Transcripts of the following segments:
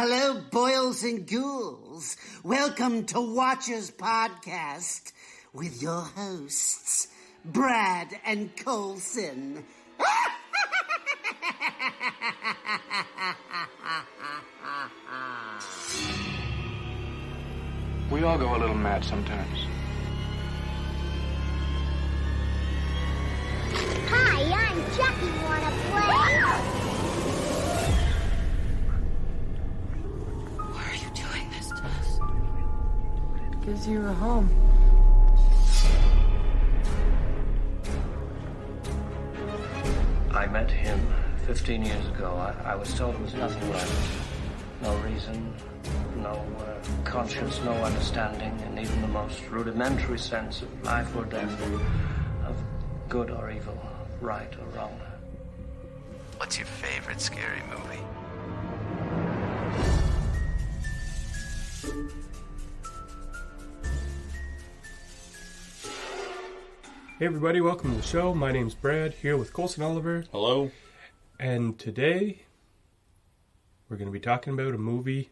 Hello, boils and ghouls. Welcome to Watchers Podcast with your hosts, Brad and Colson. We all go a little mad sometimes. Hi, I'm Chucky. Wanna play? Why are you doing this to us? Because you were home. I met him 15 years ago. I was told it was nothing like it. No reason, no conscience, no understanding, and even the most rudimentary sense of life or death, of good or evil, right or wrong. What's your favorite scary movie? Hey everybody, welcome to the show. My name's Brad, here with Colson Oliver. Hello. And today, we're going to be talking about a movie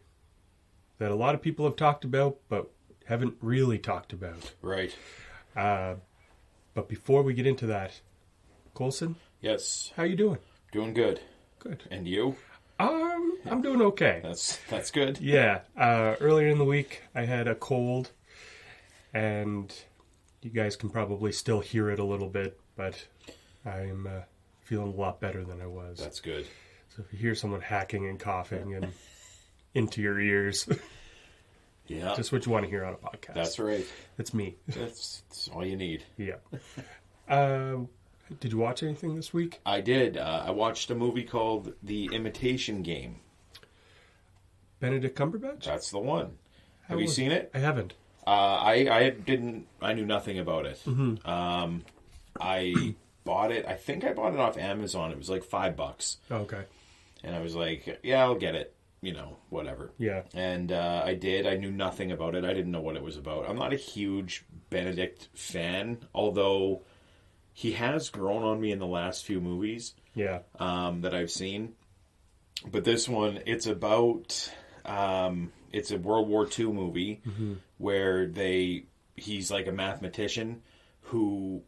that a lot of people have talked about, but haven't really talked about. Right. But before we get into that, Colson? Yes. How you doing? Doing good. Good. And you? I'm doing okay. That's good. Yeah. Earlier in the week, I had a cold, and you guys can probably still hear it a little bit, but I'm feeling a lot better than I was. That's good. So if you hear someone hacking and coughing and into your ears, yeah, just what you want to hear on a podcast. That's right. It's me. That's all you need. Yeah. Did you watch anything this week? I did. I watched a movie called The Imitation Game. Benedict Cumberbatch? That's the one. Have you seen it? I haven't. I didn't. I knew nothing about it. Mm-hmm. I bought it. I think I bought it off Amazon. It was like $5. Oh, okay. And I was like, yeah, I'll get it. You know, whatever. Yeah. And I did. I knew nothing about it. I didn't know what it was about. I'm not a huge Benedict fan, although he has grown on me in the last few movies. Yeah. That I've seen. But this one, it's about it's a World War II movie where he's like a mathematician who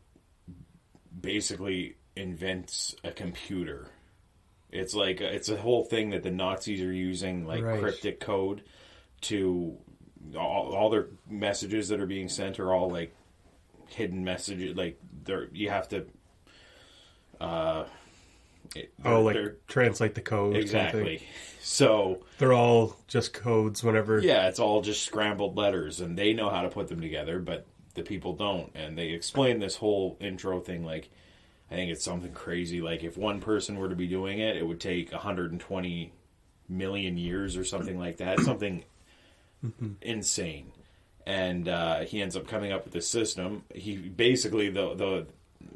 basically invents a computer. It's like it's a whole thing that the Nazis are using, like cryptic code to all their messages that are being sent are all like hidden messages. Like you have to translate the code. Exactly. So they're all just codes whenever. Yeah, it's all just scrambled letters, and they know how to put them together, but the people don't. And they explain this whole intro thing like, I think it's something crazy. Like if one person were to be doing it, it would take 120 million years or something like that. Something insane. And he ends up coming up with this system. He basically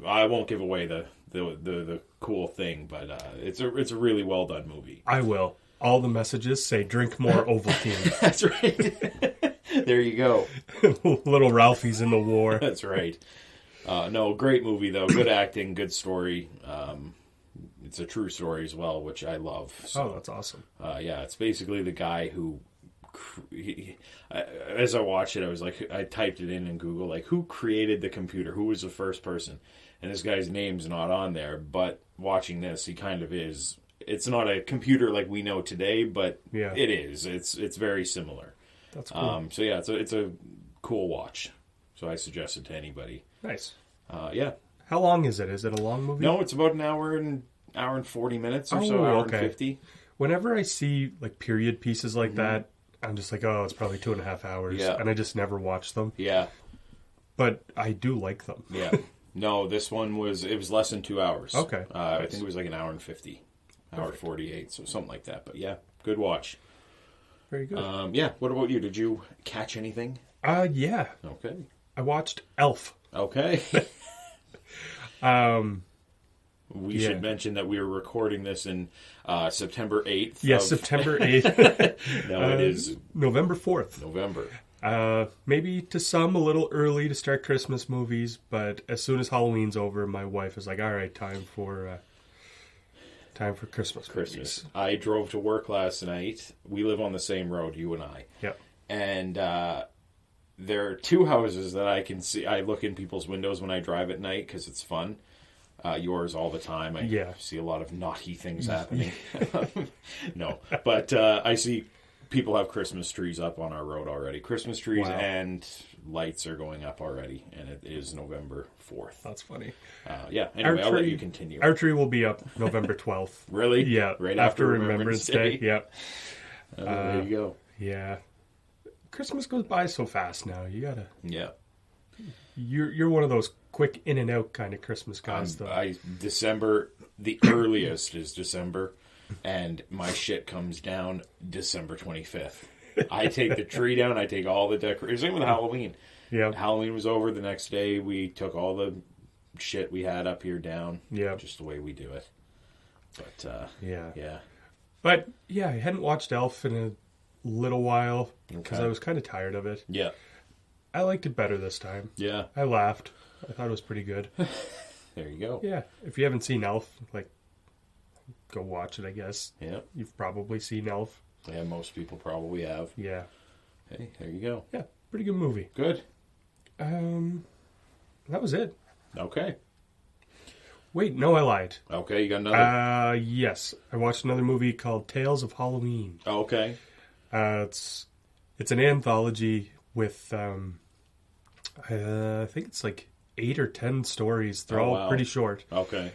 I won't give away the cool thing, but it's a really well done movie. I will. All the messages say drink more Ovaltine. That's right. There you go. Little Ralphie's in the war. That's right. No, great movie though. Good acting, good story. It's a true story as well, which I love. So, oh, that's awesome. Yeah, it's basically the guy who. As I watched it, I was like, I typed it in Google, like, who created the computer? Who was the first person? And this guy's name's not on there, but watching this, he kind of is. It's not a computer like we know today, but yeah. It is. It's very similar. That's cool. So yeah, it's a cool watch. So I suggest it to anybody. Nice. Yeah. How long is it? Is it a long movie? No, it's about an hour and 40 minutes or so, hour and 50. Whenever I see like period pieces like that, I'm just like, oh, it's probably 2.5 hours. Yeah. And I just never watch them. Yeah. But I do like them. Yeah. No, this one was less than 2 hours. Okay. I think it was like an hour and 50. Hour 48, so something like that. But yeah, good watch. Very good. Yeah, what about you? Did you catch anything? Yeah. Okay. I watched Elf. Okay. We should mention that we are recording this in September 8th. Yes, September 8th. No, it is November 4th. November. Maybe to some a little early to start Christmas movies, but as soon as Halloween's over, my wife is like, all right, time for Time for Christmas. Christmas. Movies. I drove to work last night. We live on the same road, you and I. Yep. And there are two houses that I can see. I look in people's windows when I drive at night because it's fun. Yours all the time. I see a lot of naughty things happening. No, but I see people have Christmas trees up on our road already. Christmas trees and lights are going up already, and it is November 4th. That's funny. Anyway, I'll let you continue. Our tree will be up November 12th. Really? Yeah. Right after Remembrance Day. Yeah. There you go. Yeah. Christmas goes by so fast now. You gotta. Yeah. You're one of those quick in and out kind of Christmas guys, though. December, the earliest is December, and my shit comes down December 25th. I take the tree down. I take all the decorations. Same with Halloween. Yeah. Halloween was over. The next day, we took all the shit we had up here down. Yeah. Just the way we do it. But, yeah. But, yeah, I hadn't watched Elf in a little while because I was kind of tired of it. Yeah. I liked it better this time. Yeah. I laughed. I thought it was pretty good. There you go. Yeah. If you haven't seen Elf, go watch it, I guess. Yeah. You've probably seen Elf. Yeah, most people probably have. Yeah. Hey, there you go. Yeah, pretty good movie. Good. That was it. Okay. Wait, no, I lied. Okay, you got another? Yes. I watched another movie called Tales of Halloween. Okay. It's an anthology with, I think it's 8 or 10 stories. They're all pretty short. Okay.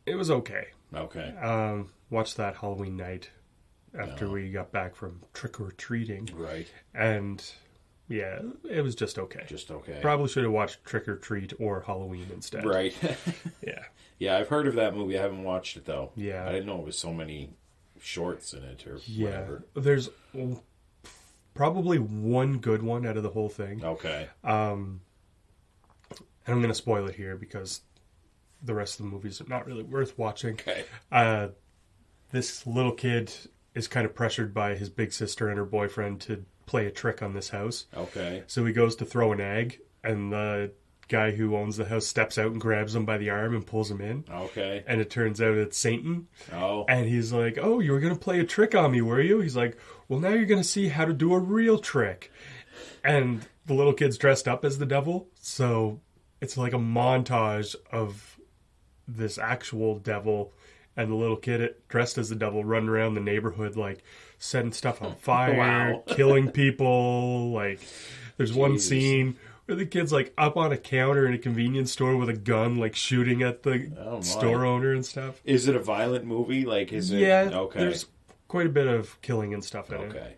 It was okay. Okay. Watched that Halloween night after we got back from trick-or-treating. Right. And, yeah, it was just okay. Just okay. Probably should have watched Trick or Treat or Halloween instead. Right. Yeah. Yeah, I've heard of that movie. I haven't watched it, though. Yeah. I didn't know it was so many shorts in it or whatever. There's probably one good one out of the whole thing. Okay. And I'm going to spoil it here because the rest of the movies are not really worth watching. Okay. This little kid is kind of pressured by his big sister and her boyfriend to play a trick on this house. Okay. So he goes to throw an egg, and the guy who owns the house steps out and grabs him by the arm and pulls him in. Okay. And it turns out it's Satan. Oh. And he's like, "Oh, you were going to play a trick on me, were you?" He's like, "Well, now you're going to see how to do a real trick." And the little kid's dressed up as the devil. So it's like a montage of this actual devil and the little kid dressed as the devil running around the neighborhood, setting stuff on fire, killing people. There's one scene where the kid's up on a counter in a convenience store with a gun, shooting at the store owner and stuff. Is it a violent movie? Is it? Yeah. Okay. There's quite a bit of killing and stuff in it. Okay.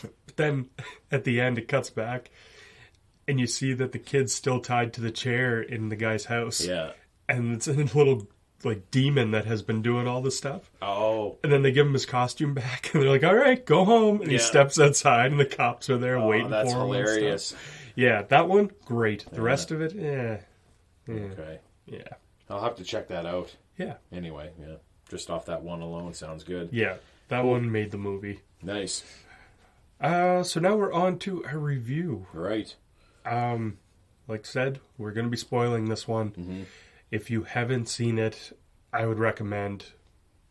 But then at the end, it cuts back, and you see that the kid's still tied to the chair in the guy's house. Yeah. And it's a little demon that has been doing all this stuff. Oh. And then they give him his costume back, and they're like, "All right, go home." And he steps outside, and the cops are there waiting for him. That's hilarious. Yeah, that one, great. The rest of it, yeah. Okay. Yeah. I'll have to check that out. Yeah. Anyway, yeah. Just off that one alone, sounds good. Yeah, that one made the movie. Nice. So now we're on to a review. Right. Like I said, we're going to be spoiling this one. Mm-hmm. If you haven't seen it, I would recommend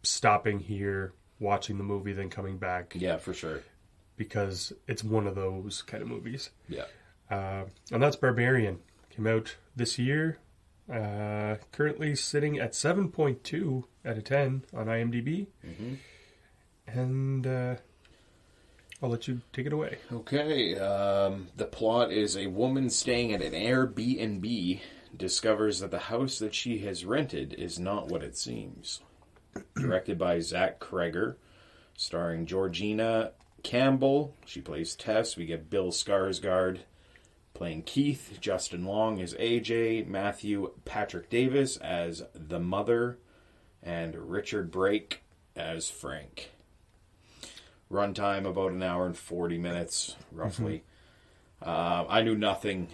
stopping here, watching the movie, then coming back. Yeah, for sure. Because it's one of those kind of movies. Yeah. And that's Barbarian. Came out this year. Currently sitting at 7.2 out of 10 on IMDb. Mm-hmm. And I'll let you take it away. Okay. The plot is a woman staying at an Airbnb discovers that the house that she has rented is not what it seems. Directed by Zach Kreger, starring Georgina Campbell. She plays Tess. We get Bill Skarsgård playing Keith. Justin Long as AJ. Matthew Patrick Davis as the mother. And Richard Brake as Frank. Runtime about an hour and 40 minutes, roughly. I knew nothing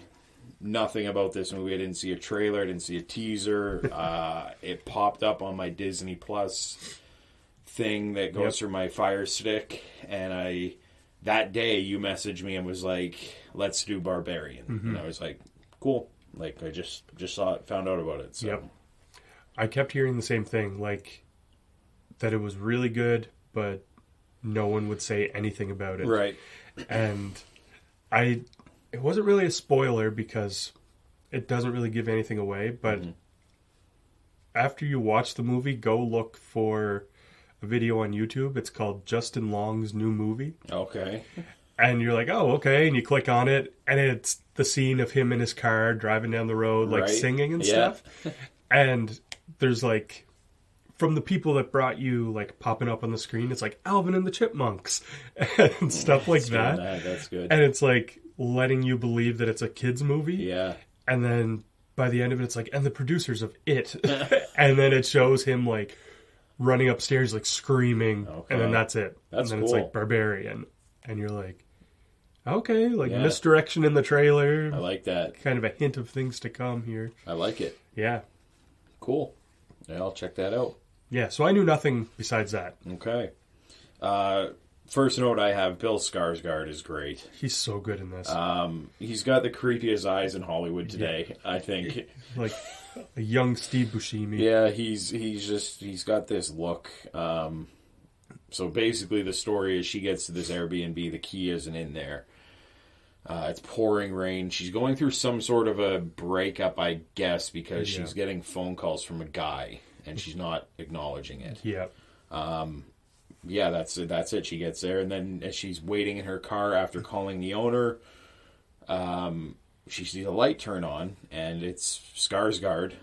about this movie. I didn't see a trailer. I didn't see a teaser. It popped up on my Disney Plus thing that goes through my Fire Stick, and that day you messaged me and was like, "Let's do Barbarian," and I was like, "Cool." I just saw it, found out about it. So. I kept hearing the same thing, like that it was really good, but no one would say anything about it. Right. And it wasn't really a spoiler because it doesn't really give anything away, but after you watch the movie, go look for a video on YouTube. It's called Justin Long's New Movie. Okay. And you're like, oh, okay. And you click on it, and it's the scene of him in his car driving down the road, like singing and stuff. And there's like, from the people that brought you, like popping up on the screen, it's like Alvin and the Chipmunks and stuff like that. That's good. And it's like letting you believe that it's a kid's movie. Yeah. And then by the end of it, it's like, and the producers of It. And then it shows him like running upstairs, like screaming. Okay. And then that's it. That's and then cool. It's like Barbarian. And you're like, okay, like misdirection in the trailer. I like that. Kind of a hint of things to come here. I like it. Yeah. Cool. Yeah, I'll check that out. Yeah, so I knew nothing besides that. Okay. First note I have, Bill Skarsgård is great. He's so good in this. He's got the creepiest eyes in Hollywood today, I think. Like a young Steve Buscemi. Yeah, he's got this look. So basically the story is she gets to this Airbnb, the key isn't in there. It's pouring rain. She's going through some sort of a breakup, I guess, because she's getting phone calls from a guy, and she's not acknowledging it. Yeah. Yeah, that's it. She gets there, and then as she's waiting in her car after calling the owner, she sees a light turn on, and it's Skarsgård,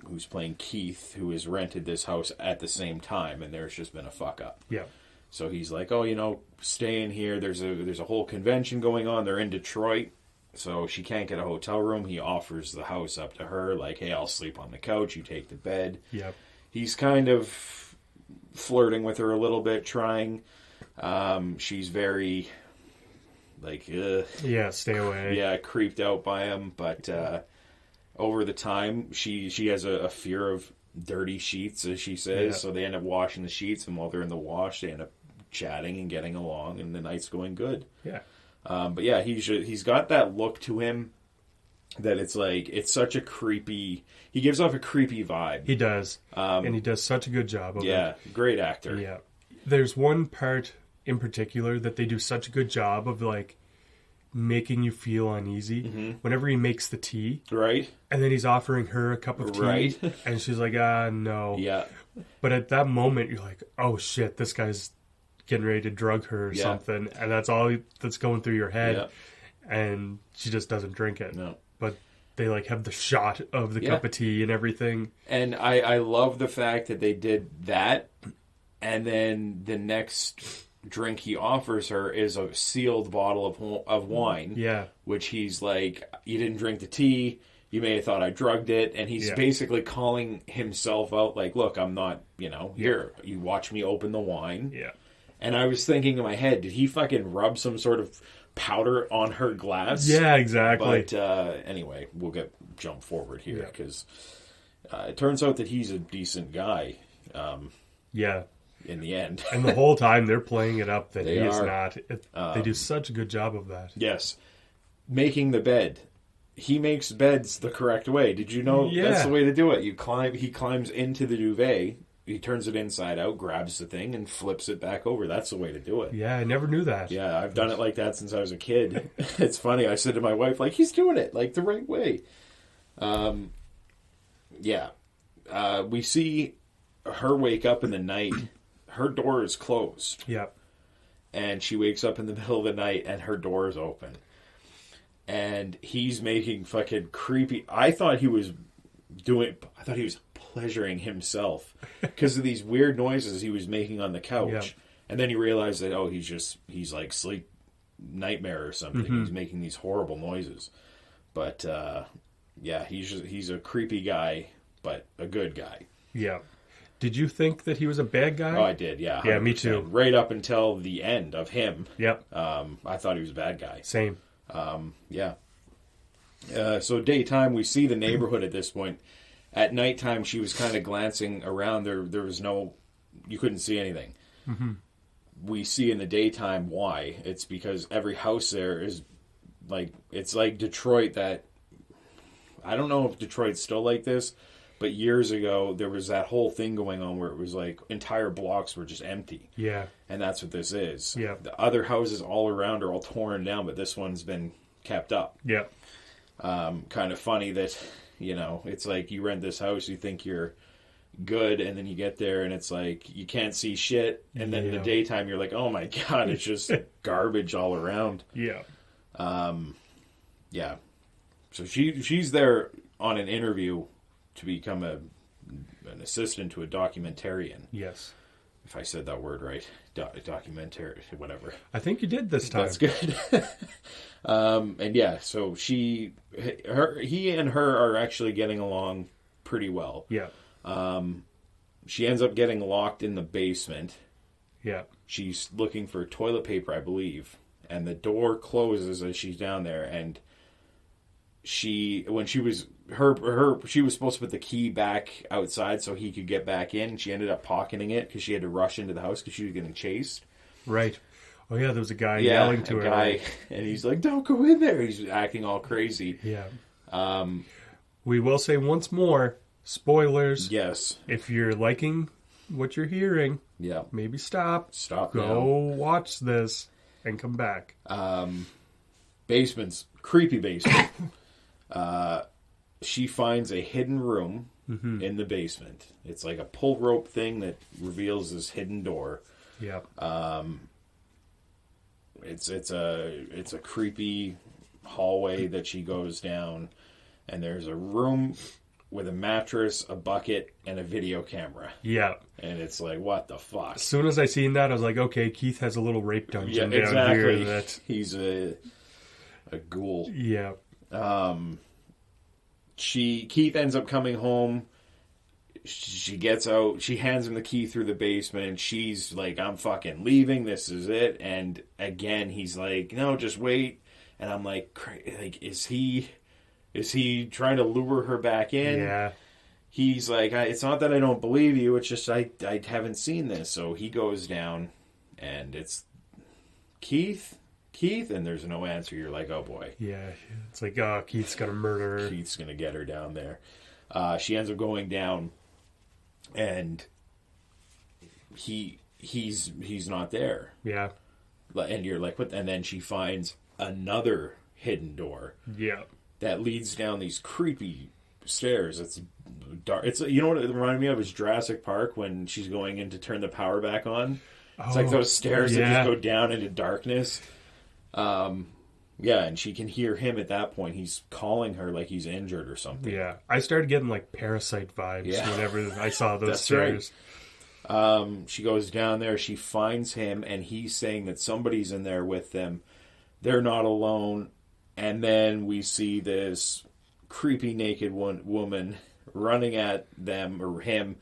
who's playing Keith, who has rented this house at the same time, and there's just been a fuck up. Yeah. So he's like, oh, stay in here. There's a whole convention going on. They're in Detroit, so she can't get a hotel room. He offers the house up to her, like, hey, I'll sleep on the couch. You take the bed. Yeah. He's kind of flirting with her a little bit, trying. She's very, like, yeah, stay away. Yeah, creeped out by him. But over the time, she has a fear of dirty sheets, as she says. Yeah. So they end up washing the sheets, and while they're in the wash, they end up chatting and getting along, and the night's going good. Yeah. But yeah, he's got that look to him that it's like, it's such a creepy, he gives off a creepy vibe. He does. And he does such a good job of it. Yeah, great actor. Yeah. There's one part in particular that they do such a good job of, like, making you feel uneasy. Whenever he makes the tea. Right. And then he's offering her a cup of tea. Right. And she's like, no. Yeah. But at that moment, you're like, oh shit, this guy's getting ready to drug her or something. And that's all that's going through your head. Yeah. And she just doesn't drink it. No. But they, like, have the shot of the cup of tea and everything. And I love the fact that they did that. And then the next drink he offers her is a sealed bottle of wine. Yeah. Which he's like, you didn't drink the tea. You may have thought I drugged it. And he's basically calling himself out, like, look, I'm not, here. You watch me open the wine. Yeah. And I was thinking in my head, did he fucking rub some sort of powder on her glass? Yeah, exactly. But anyway, we'll jump forward here because it turns out that he's a decent guy. Yeah. In the end. And the whole time they're playing it up that he is are. not. They do such a good job of that. Yes. Making the bed. He makes beds the correct way. Did you know that's the way to do it? He climbs into the duvet, he turns it inside out, grabs the thing, and flips it back over. That's the way to do it. Yeah, I never knew that. Yeah, I've done it like that since I was a kid. It's funny. I said to my wife, like, he's doing it, like, the right way. We see her wake up in the night. Her door is closed. Yep. And she wakes up in the middle of the night and her door is open. And he's making fucking creepy... I thought he was pleasuring himself because of these weird noises he was making on the couch. Yep. And then he realized that, he's like sleep nightmare or something. He's making these horrible noises. But, he's a creepy guy, but a good guy. Yeah. Did you think that he was a bad guy? Oh, I did, yeah. 100%. Yeah, me too. Right up until the end of him. Yep. I thought he was a bad guy. Same. So daytime, we see the neighborhood at this point. At nighttime, she was kind of glancing around. There was you couldn't see anything. We see in the daytime why. It's because every house there is it's like Detroit that, I don't know if Detroit's still like this, But years ago, there was that whole thing going on where it was like entire blocks were just empty. Yeah. And that's what this is. Yeah. The other houses all around are all torn down, but this one's been kept up. Yeah. Kind of funny that, it's like you rent this house, you think you're good, and then you get there and it's like you can't see shit, and then in the daytime you're like, oh my god, it's just garbage all around. Yeah. Yeah. So she's there on an interview to become an assistant to a documentarian. Yes. If I said that word right. Documentary, whatever. I think you did this time. That's good. And yeah, so he and her are actually getting along pretty well. Yeah. She ends up getting locked in the basement. Yeah. She's looking for toilet paper, I believe, and the door closes as she's down there. And she was supposed to put the key back outside so he could get back in. She ended up pocketing it because she had to rush into the house because she was getting chased. Right. Oh yeah, there was a guy yelling to her. Guy, and he's like, "Don't go in there." He's acting all crazy. Yeah. We will say once more, spoilers. Yes. If you're liking what you're hearing, maybe stop. Go watch this and come back. Creepy basement. She finds a hidden room in the basement. It's like a pull rope thing that reveals this hidden door. Yeah. It's a creepy hallway that she goes down, and there's a room with a mattress, a bucket, and a video camera. Yeah. And it's like, what the fuck? As soon as I seen that, I was like, okay, Keith has a little rape dungeon down exactly. here. That... He's a ghoul. Yeah. Keith ends up coming home. She gets out. She hands him the key through the basement, and she's like, "I'm fucking leaving. This is it." And again, he's like, "No, just wait." And I'm like, is he trying to lure her back in? Yeah. He's like, "It's not that I don't believe you. It's just I haven't seen this." So he goes down, and it's Keith, and there's no answer. You're like, oh boy. Yeah, it's like, Keith's gonna murder her. Keith's gonna get her down there. She ends up going down, and he's not there. Yeah. And you're like, what? And then she finds another hidden door. Yeah. That leads down these creepy stairs. It's dark. It's, you know what it reminded me of is Jurassic Park when she's going in to turn the power back on. It's like those stairs that just go down into darkness. Yeah, and she can hear him at that point. He's calling her like he's injured or something. Yeah, I started getting like Parasite vibes whenever I saw those That's stairs. Right. She goes down there. She finds him, and he's saying that somebody's in there with them. They're not alone. And then we see this creepy naked woman running at them or him,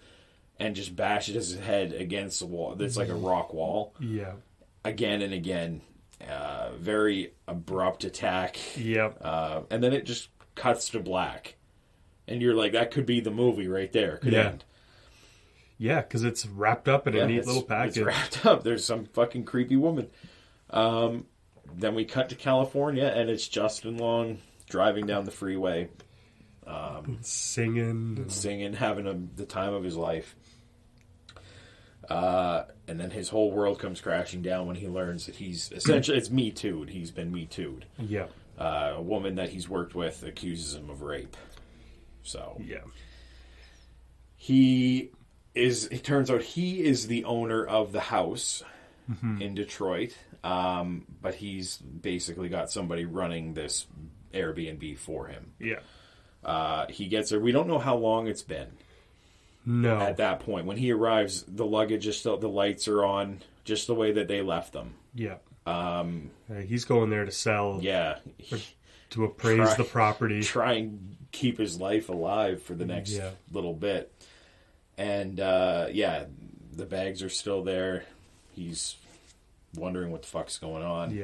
and just bashes his head against the wall. It's like a rock wall. Yeah. Again and again. Very abrupt attack. Yep. And then it just cuts to black. And you're like, that could be the movie right there. Could end. Yeah, because it's wrapped up in a neat little package. It's wrapped up. There's some fucking creepy woman. Then we cut to California, and it's Justin Long driving down the freeway. Singing, having the time of his life. And then his whole world comes crashing down when he learns that he's essentially, it's Me Too'd. He's been Me Too'd. Yeah. A woman that he's worked with accuses him of rape. So. Yeah. It turns out he is the owner of the house in Detroit. But he's basically got somebody running this Airbnb for him. Yeah. He gets there. We don't know how long it's been. No. At that point, when he arrives, the luggage is still, the lights are on, just the way that they left them. Yeah. He's going there to sell. Yeah. To appraise the property. Try and keep his life alive for the next little bit. And, the bags are still there. He's wondering what the fuck's going on.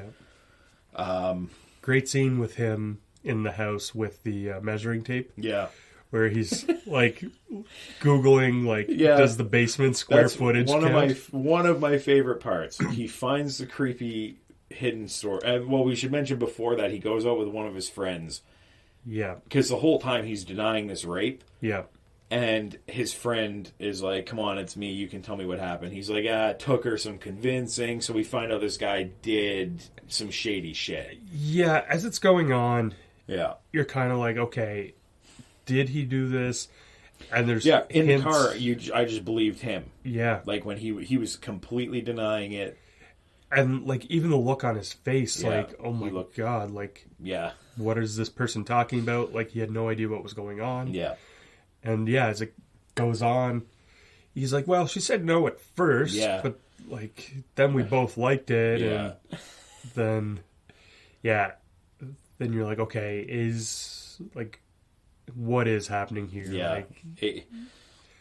Yeah. Great scene with him in the house with the measuring tape. Yeah. Where he's like Googling does the basement square footage count? One of my favorite parts. He finds the creepy hidden store. And we should mention before that he goes out with one of his friends. Yeah. Because the whole time he's denying this rape. Yeah. And his friend is like, come on, it's me. You can tell me what happened. He's like, it took her some convincing. So we find out this guy did some shady shit. Yeah, as it's going on, yeah, you're kind of like, okay, did he do this? And there's in hints. the car, I just believed him. Yeah. Like when he was completely denying it. And like even the look on his face, Yeah, like, oh my God, like, yeah, what is this person talking about? Like he had no idea what was going on. Yeah. And yeah, as it goes on, he's like, well, she said no at first, but like then we both liked it, and then you're like, okay, is like, what is happening here? Yeah. Like,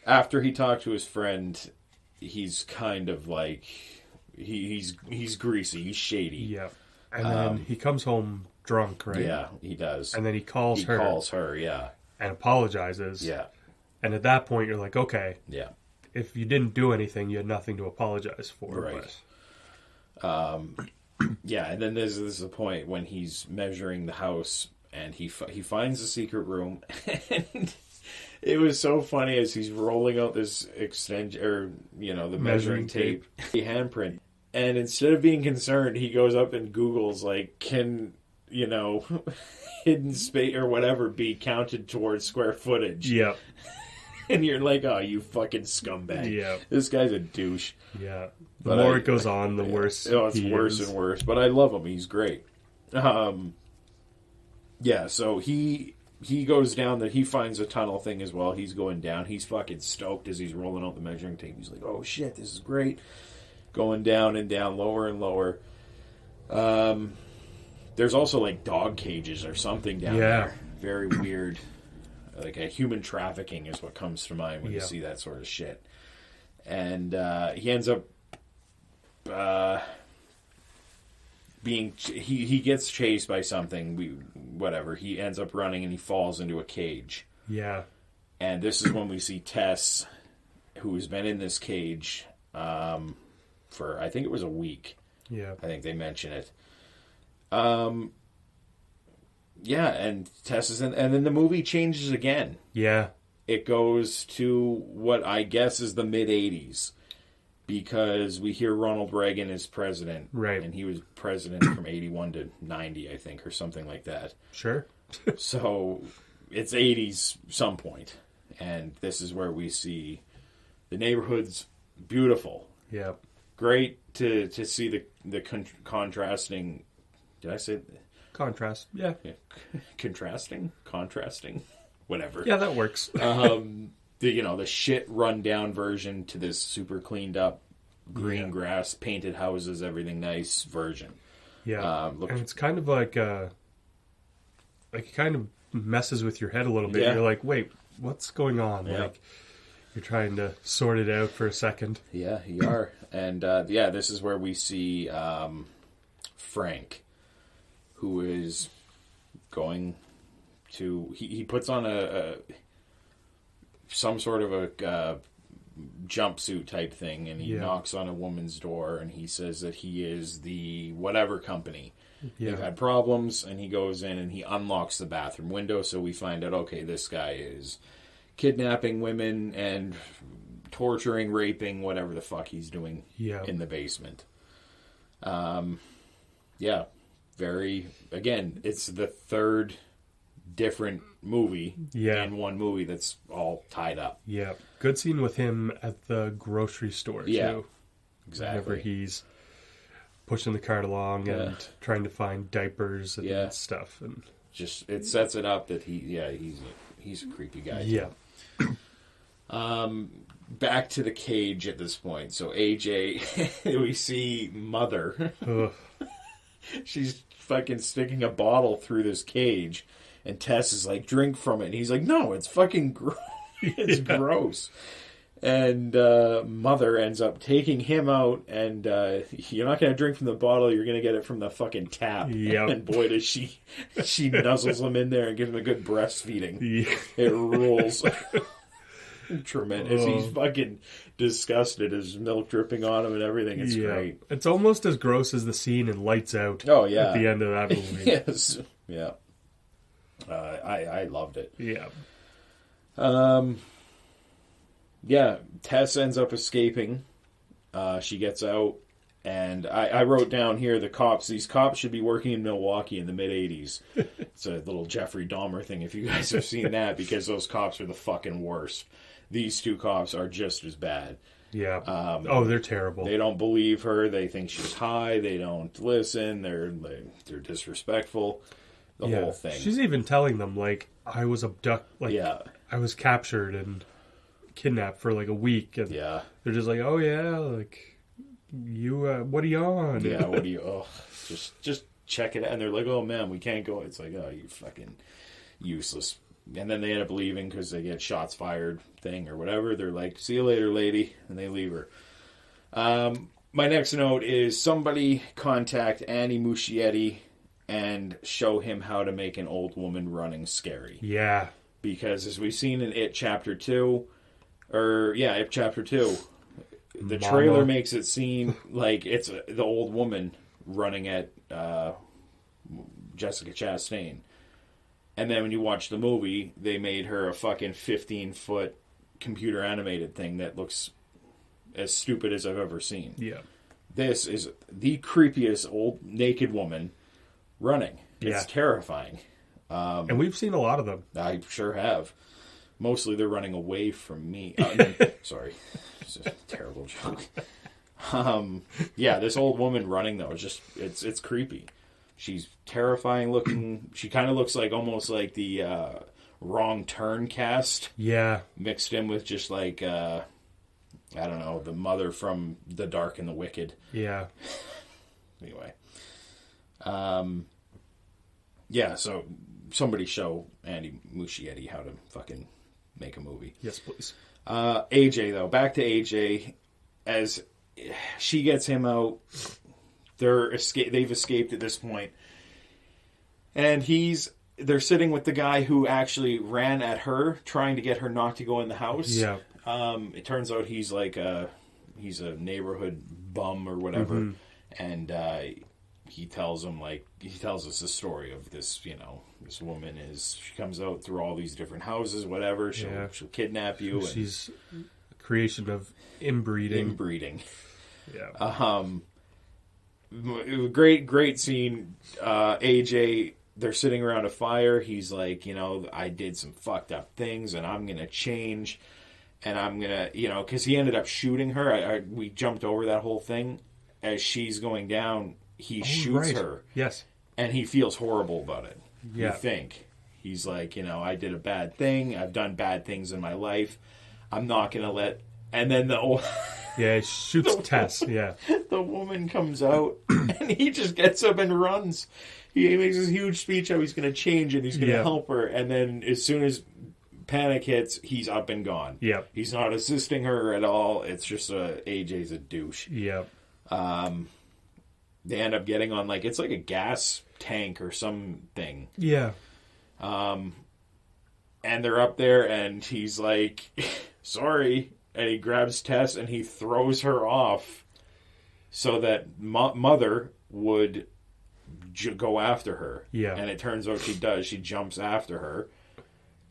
after he talked to his friend, he's kind of like he's greasy, he's shady. Yeah. And then he comes home drunk, right? Yeah, he does. And then he calls her. Yeah. And apologizes. Yeah. And at that point, you're like, okay. Yeah. If you didn't do anything, you had nothing to apologize for. Right. Yeah, and then there's a point when he's measuring the house, and he finds the secret room, and it was so funny as he's rolling out this extension, or, the measuring tape, the handprint. And instead of being concerned, he goes up and Googles, like, can, hidden space or whatever be counted towards square footage? Yeah. And you're like, oh, you fucking scumbag. Yeah. This guy's a douche. Yeah. The more it goes on, the worse. Oh, it's worse and worse. But I love him. He's great. Yeah, so he goes down he finds a tunnel thing as well. He's going down. He's fucking stoked as he's rolling out the measuring tape. He's like, oh shit, this is great. Going down and down, lower and lower. There's also like dog cages or something down there. Very weird. Like a human trafficking is what comes to mind when you see that sort of shit. And he ends up he gets chased by something. Whatever. He ends up running and he falls into a cage. Yeah. And this is when we see Tess, who has been in this cage for, I think it was a week. Yeah. I think they mention it. Yeah, and Tess is in, and then the movie changes again. Yeah. It goes to what I guess is the mid-'80s, because we hear Ronald Reagan is president. Right. And he was president from 81 to 90, I think, or something like that. Sure. So it's 80s some point, and this is where we see the neighborhood's beautiful. Yeah. Great to see the contrasting. Did I say contrast? Yeah. Contrasting, whatever. Yeah, that works. The shit run down version to this super cleaned up green grass, painted houses, everything nice version. Yeah, and it's kind of like it kind of messes with your head a little bit. Yeah. You're like, wait, what's going on? Yeah. Like, you're trying to sort it out for a second. Yeah, you are. And this is where we see Frank, who is going to he puts on some sort of a jumpsuit type thing, and he knocks on a woman's door, and he says that he is the whatever company. Yeah. They've had problems, and he goes in and he unlocks the bathroom window, so we find out, okay, this guy is kidnapping women and torturing, raping, whatever the fuck he's doing in the basement. It's the third different movie in one movie that's all tied up. Yeah. Good scene with him at the grocery store, too. Exactly. Whenever he's pushing the cart along and trying to find diapers and stuff. And just, it sets it up that he's a creepy guy. Yeah. Back to the cage at this point. So AJ, we see Mother. She's fucking sticking a bottle through this cage, and Tess is like, drink from it. And he's like, no, it's fucking gross. It's gross. And Mother ends up taking him out, and you're not going to drink from the bottle, you're going to get it from the fucking tap. Yep. And boy, does she nuzzles him in there and gives him a good breastfeeding. Yeah. It rules. Tremendous. He's fucking disgusted. His milk dripping on him and everything. It's great. It's almost as gross as the scene in Lights Out. Oh, yeah. At the end of that movie. Yes. Yeah. I loved it. Yeah. yeah, Tess ends up escaping. She gets out, and I wrote down here these cops should be working in Milwaukee in the mid-'80s. It's a little Jeffrey Dahmer thing if you guys have seen that, because those cops are the fucking worst. These two cops are just as bad. Yeah. They're terrible. They don't believe her. They think she's high. They don't listen. They're disrespectful. The whole thing. She's even telling them, like, I was abducted. I was captured and kidnapped for like a week. And they're just like, oh yeah, like, you, what are you on? Yeah, what are you, just check it out. And they're like, oh man, we can't go. It's like, oh, you fucking useless. And then they end up leaving because they get shots fired thing or whatever. They're like, see you later, lady. And they leave her. My next note is somebody contact Andy Muschietti and show him how to make an old woman running scary. Yeah. Because as we've seen in It Chapter 2, It Chapter 2, the trailer makes it seem like it's the old woman running at Jessica Chastain. And then when you watch the movie, they made her a fucking 15-foot computer animated thing that looks as stupid as I've ever seen. Yeah. This is the creepiest old naked woman running. It's terrifying. And we've seen a lot of them. I sure have. Mostly they're running away from me. Sorry. It's a terrible joke. This old woman running, though, it's creepy. She's terrifying looking. She kind of looks like almost like the Wrong Turn cast. Yeah. Mixed in with just like, I don't know, the mother from The Dark and the Wicked. Yeah. Anyway. So somebody show Andy Muschietti how to fucking make a movie. Yes, please. AJ, though. Back to AJ. As she gets him out, they've escaped at this point. And they're sitting with the guy who actually ran at her, trying to get her not to go in the house. Yeah. It turns out he's he's a neighborhood bum or whatever. Mm-hmm. And he tells us the story of this, this woman she comes out through all these different houses, whatever. She'll kidnap you. She's a creation of inbreeding. Inbreeding. Yeah. Great scene. AJ, they're sitting around a fire. He's like, I did some fucked up things and I'm going to change. And I'm going to, because he ended up shooting her. We jumped over that whole thing. As she's going down, he shoots her. Yes. And he feels horrible about it. Yeah. You think. He's like, I did a bad thing. I've done bad things in my life. I'm not going to let... And then he shoots Tess, yeah. The woman comes out, and he just gets up and runs. He makes this huge speech how he's going to change and he's going to help her. And then as soon as panic hits, he's up and gone. Yeah. He's not assisting her at all. It's just AJ's a douche. Yeah. They end up getting on, it's like a gas tank or something. Yeah. And they're up there, and he's like, sorry. And he grabs Tess, and he throws her off so that Mother would go after her. Yeah. And it turns out she does. She jumps after her,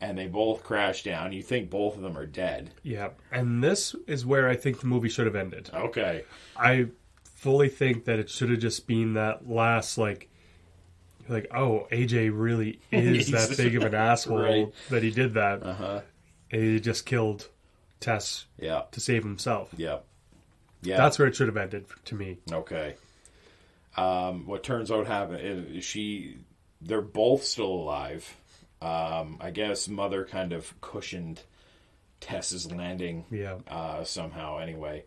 and they both crash down. You think both of them are dead. Yeah. And this is where I think the movie should have ended. Okay. I fully think that it should have just been that last, AJ really is that big of an asshole that he did that. Uh-huh. And he just killed Tess to save himself. Yeah. Yeah. That's where it should have ended to me. Okay. What turns out happened is they're both still alive. I guess Mother kind of cushioned Tess's landing somehow anyway.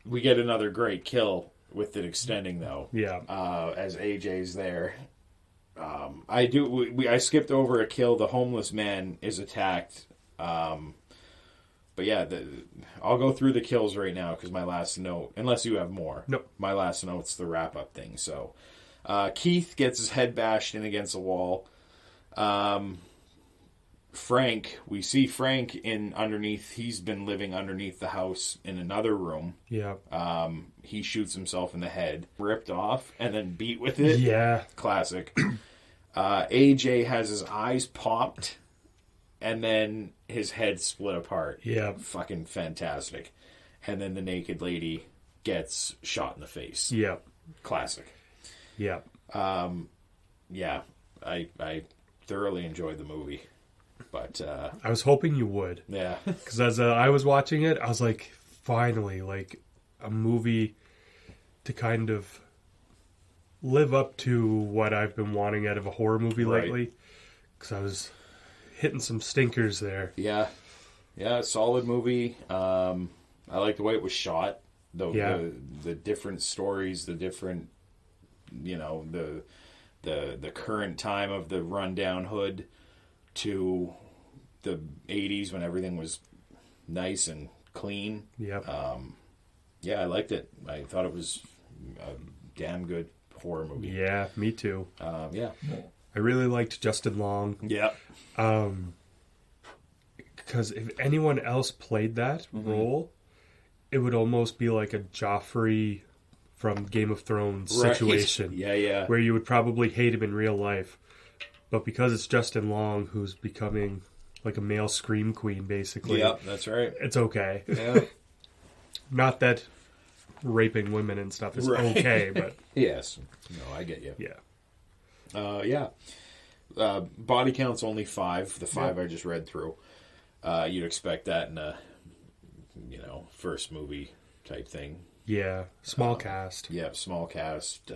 We get another great kill with it extending, though. Yeah. As AJ's there. I skipped over a kill. The homeless man is attacked. But yeah, I'll go through the kills right now because my last note, unless you have more. Nope. My last note's the wrap-up thing. So Keith gets his head bashed in against a wall. Frank, we see Frank underneath. He's been living underneath the house in another room. Yeah. He shoots himself in the head, ripped off, and then beat with it. Yeah. Classic. AJ has his eyes popped and then his head split apart. Yeah. Fucking fantastic. And then the naked lady gets shot in the face. Yeah. Classic. Yeah. Yeah. I thoroughly enjoyed the movie. But, I was hoping you would. yeah. Because as I was watching it, I was like, finally, like, a movie to kind of live up to what I've been wanting out of a horror movie Right. lately. Because I was hitting some stinkers there. Yeah. Yeah, solid movie. I like the way it was shot. The different stories, the different, the current time of the rundown hood to the 80s when everything was nice and clean. Yep. Yeah, I liked it. I thought it was a damn good horror movie. Yeah, me too. Yeah. I really liked Justin Long. Yeah. Because if anyone else played that role, it would almost be like a Joffrey from Game of Thrones Right. situation. Yeah. Where you would probably hate him in real life. But because it's Justin Long who's becoming like a male scream queen, basically. Yeah, that's right. It's okay. Yeah. Not that raping women and stuff is Right. okay, but... Yes. No, I get you. Yeah. Yeah. Body count's only 5. The 5 Yep. I just read through. You'd expect that in a, first movie type thing. Yeah. Small cast. Yeah, small cast.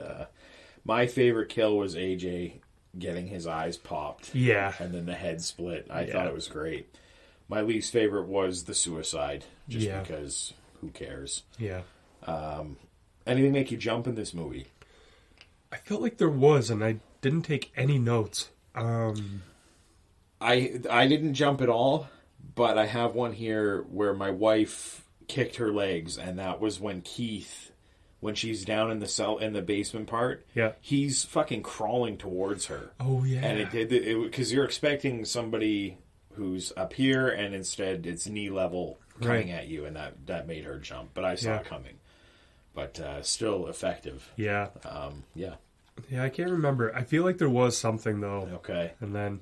My favorite kill was AJ getting his eyes popped. Yeah. And then the head split. I Yeah. thought it was great. My least favorite was the suicide, just Yeah. because who cares? Yeah. Anything make you jump in this movie? I felt like there was, and I didn't take any notes. I didn't jump at all, but I have one here where my wife kicked her legs, and that was when Keith, when she's down in the cell in the basement part, Yeah. he's fucking crawling towards her. Oh, yeah. And it did because you're expecting somebody who's up here, and instead it's knee level coming Right. at you, and that made her jump. But I saw Yeah. it coming. But still effective. Yeah. Yeah. Yeah, I can't remember. I feel like there was something, though. Okay. And then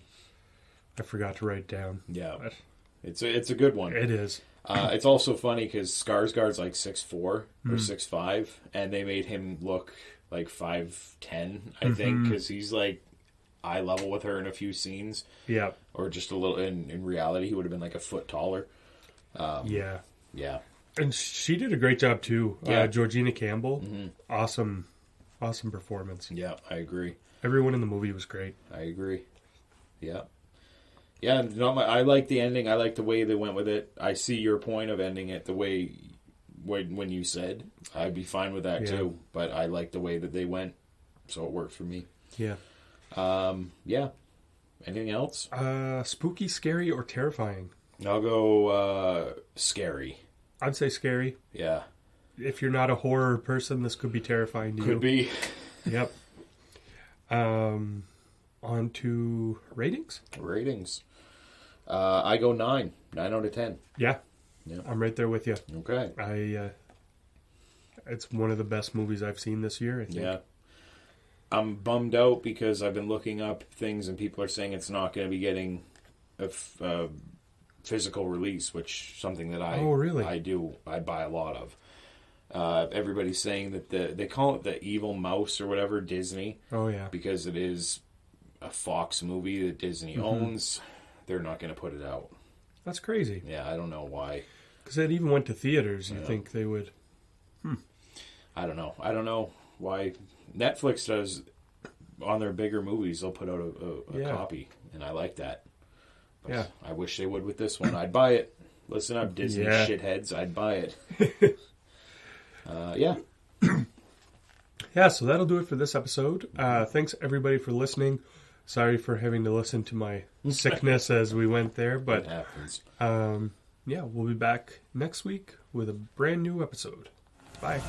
I forgot to write down. Yeah. But It's a good one. it is. It's also funny because Skarsgård's like 6'4" or 6'5", and they made him look like 5'10", I think, because he's like eye level with her in a few scenes, Yeah. or just a little. In reality, he would have been like a foot taller. Yeah. Yeah, And she did a great job, too. Yeah. Georgina Campbell. Awesome performance. yeah, I agree. Everyone in the movie was great. I agree. Yeah. Yeah, and I like the ending. I like the way they went with it. I see your point of ending it the way when you said. I'd be fine with that Yeah. too. But I like the way that they went, so it worked for me. Yeah. Yeah. Anything else? Spooky, scary, or terrifying? I'll go scary. I'd say scary. Yeah. If you're not a horror person, this could be terrifying to you. Could be. Yep. On to ratings? Ratings. I go 9. 9 out of 10. Yeah. Yeah. I'm right there with you. Okay. It's one of the best movies I've seen this year, I think. Yeah. I'm bummed out because I've been looking up things and people are saying it's not going to be getting a physical release, which something that I buy a lot of. Everybody's saying that they call it the evil mouse or whatever, Disney. Oh, yeah. Because it is a Fox movie that Disney owns. They're not going to put it out. That's crazy. Yeah, I don't know why. Because it even went to theaters. You think they would... I don't know. I don't know why. Netflix does, on their bigger movies, they'll put out a copy. And I like that. But Yeah. I wish they would with this one. I'd buy it. Listen up, Disney Yeah. shitheads. I'd buy it. Yeah. Yeah, so that'll do it for this episode. Thanks, everybody, for listening. Sorry for having to listen to my sickness as we went there. It But, happens. yeah, we'll be back next week with a brand new episode. Bye.